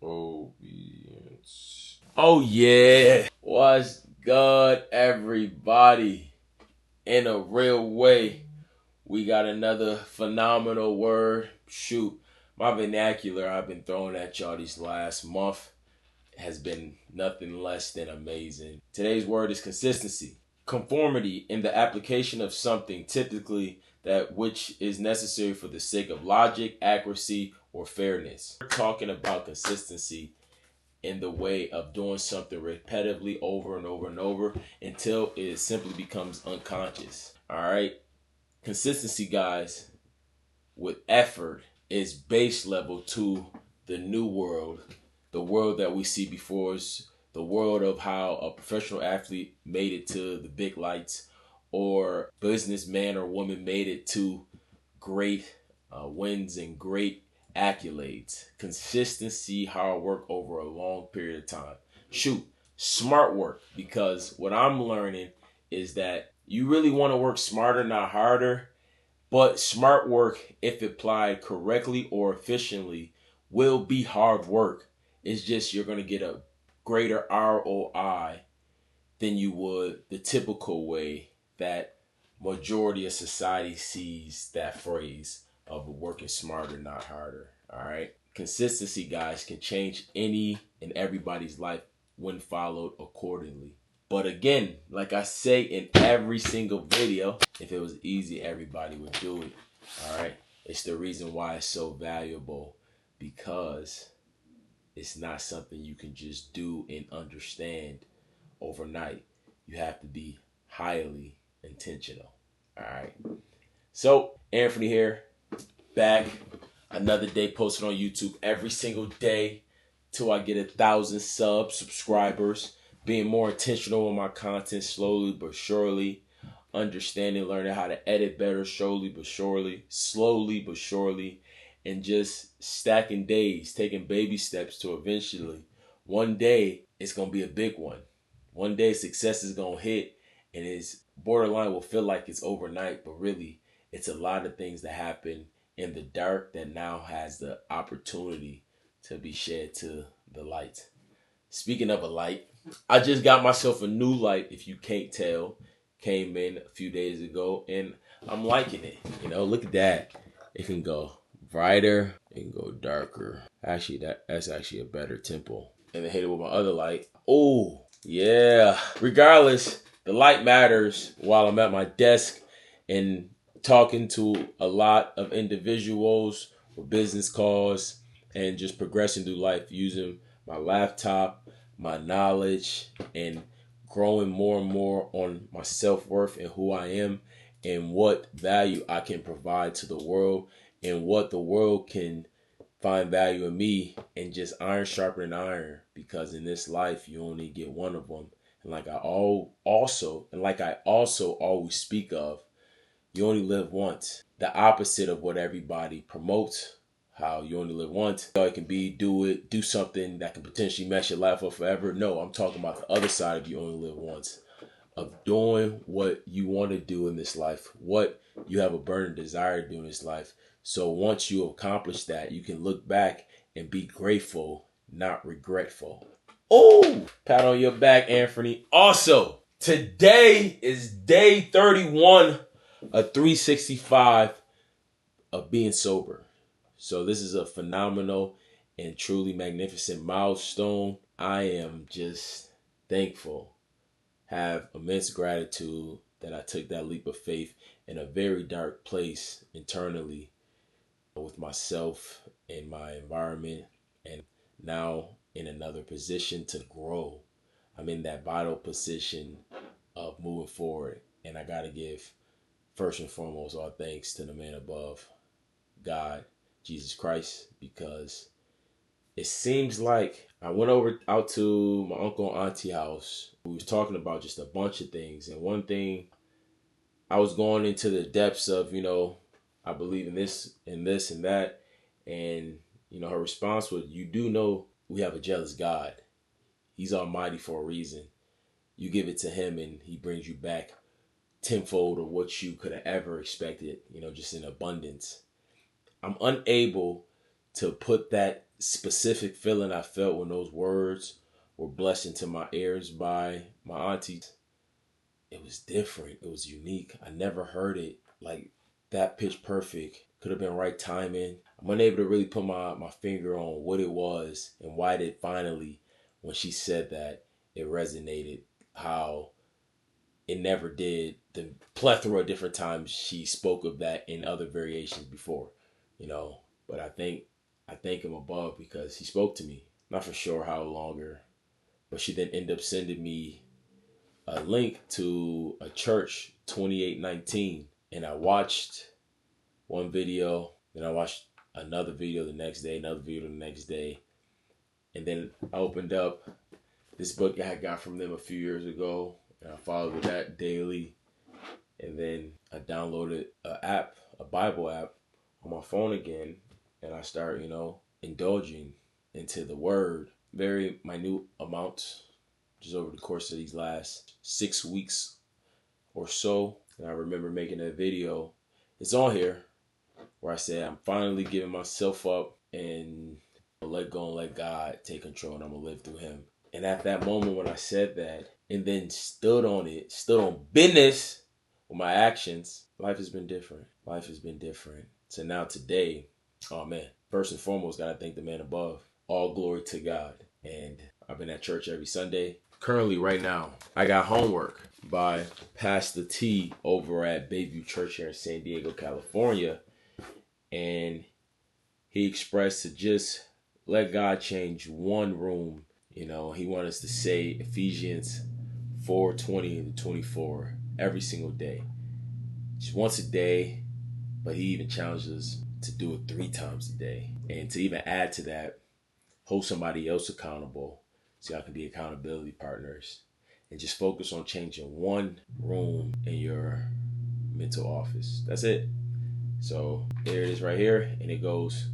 Obedience. Oh yeah. What's good, everybody? In a real way, we got another phenomenal word. Shoot, my vernacular I've been throwing at y'all these last month has been nothing less than amazing. Today's word is consistency. Conformity in the application of something, typically that which is necessary for the sake of logic, accuracy, or fairness. We're talking about consistency in the way of doing something repetitively over and over and over until it simply becomes unconscious. All right. Consistency, guys, with effort is base level to the new world, the world that we see before us, the world of how a professional athlete made it to the big lights, or businessman or woman made it to great wins and great accolades. Consistency, hard work over a long period of time. Shoot, smart work, because what I'm learning is that you really want to work smarter, not harder. But smart work, if applied correctly or efficiently, will be hard work. It's just you're going to get a greater ROI than you would the typical way that majority of society sees that phrase of working smarter, not harder. All right. Consistency, guys, can change any and everybody's life when followed accordingly. But again, like I say in every single video, if it was easy, everybody would do it. All right. It's the reason why it's so valuable, because it's not something you can just do and understand overnight. You have to be highly intentional. All right. So, Anthony here, back. Another day posted on YouTube every single day till I get 1,000 subscribers. Being more intentional with my content slowly but surely. Understanding, learning how to edit better slowly but surely. Slowly but surely. And just stacking days, taking baby steps to eventually one day it's going to be a big one. One day success is going to hit, and it's borderline will feel like it's overnight, but really it's a lot of things that happen in the dark that now has the opportunity to be shed to the light. Speaking of a light, I just got myself a new light, if you can't tell. Came in a few days ago and I'm liking it. You know, look at that. It can go brighter, it can go darker. Actually, that's actually a better tempo. And then hit it with my other light. Oh, yeah. Regardless, the light matters while I'm at my desk and talking to a lot of individuals with business calls and just progressing through life using my laptop, my knowledge, and growing more and more on my self-worth and who I am and what value I can provide to the world and what the world can find value in me, and just iron sharpening iron, because in this life you only get one of them. And like I also always speak of, you only live once. The opposite of what everybody promotes, how you only live once. It can be do something that can potentially mess your life up forever. No, I'm talking about the other side of you only live once. Of doing what you want to do in this life, what you have a burning desire to do in this life. So once you accomplish that, you can look back and be grateful, not regretful. Oh, pat on your back, Anthony. Also, today is day 31 of 365 of being sober. So this is a phenomenal and truly magnificent milestone. I am just thankful, have immense gratitude that I took that leap of faith in a very dark place internally with myself and my environment, and now in another position to grow. I'm in that vital position of moving forward, and I got to give first and foremost all thanks to the man above, God, Jesus Christ, because it seems like I went out to my uncle and auntie house. We was talking about just a bunch of things. And one thing, I was going into the depths of, I believe in this and this and that. And, her response was, you do know we have a jealous God. He's almighty for a reason. You give it to him and he brings you back tenfold of what you could have ever expected, just in abundance. I'm unable to put that specific feeling I felt when those words were blessed into my ears by my aunties, it was different. It was unique. I never heard it like that pitch perfect. Could have been right timing. I'm unable to really put my finger on what it was and why did finally, when she said that, it resonated. How it never did the plethora of different times she spoke of that in other variations before, you know. But I thank him above because he spoke to me. Not for sure how longer, but she then ended up sending me a link to a church 2819, and I watched one video, then I watched another video the next day, another video the next day, and then I opened up this book I got from them a few years ago, and I followed that daily. And then I downloaded a Bible app on my phone again, and I start, indulging into the word, very minute amounts, just over the course of these last 6 weeks or so. And I remember making a video, it's on here, where I said, I'm finally giving myself up and let go and let God take control, and I'm going to live through him. And at that moment when I said that, and then stood on business with my actions, life has been different. Life has been different. So now today, oh man, first and foremost, gotta thank the man above. All glory to God. And I've been at church every Sunday. Currently, right now, I got homework by Pastor T over at Bayview Church here in San Diego, California. And he expressed to just let God change one room. He wanted us to say Ephesians 4:20-24 every single day. Just once a day, but he even challenged us to do it 3 times a day. And to even add to that, hold somebody else accountable so y'all can be accountability partners. And just focus on changing one room in your mental office. That's it. So there it is right here. And it goes,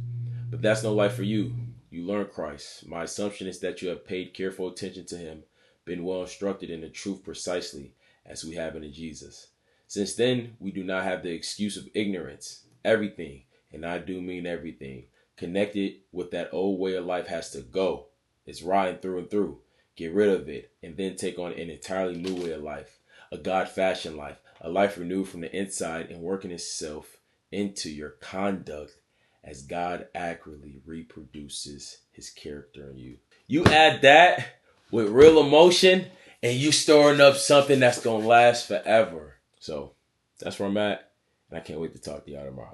but that's no life for you. You learn Christ. My assumption is that you have paid careful attention to him, been well instructed in the truth precisely as we have in Jesus. Since then, we do not have the excuse of ignorance. Everything, and I do mean everything, connected with that old way of life has to go. It's rotten through and through. Get rid of it, and then take on an entirely new way of life. A God-fashioned life. A life renewed from the inside and working itself into your conduct as God accurately reproduces his character in you. You add that with real emotion, and you storing up something that's going to last forever. So that's where I'm at, and I can't wait to talk to y'all tomorrow.